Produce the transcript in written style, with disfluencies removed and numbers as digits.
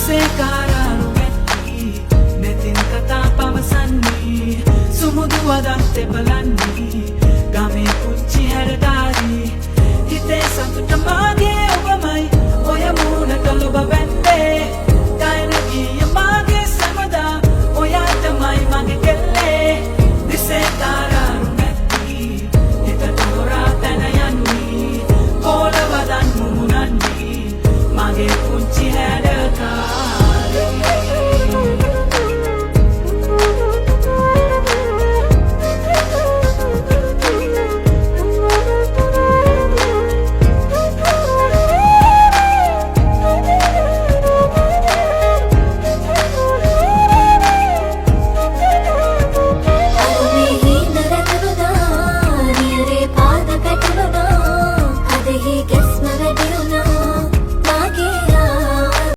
අහසේ කාරාරු වැටි නෙතින් කතා පවසන්නේ සුමුදු වදක් තෙපලන්නේ ගමේ පුංචි හැරදාරි හිතේ සතුට මාගේ ඔබමයි ඔය මූණට ලොබ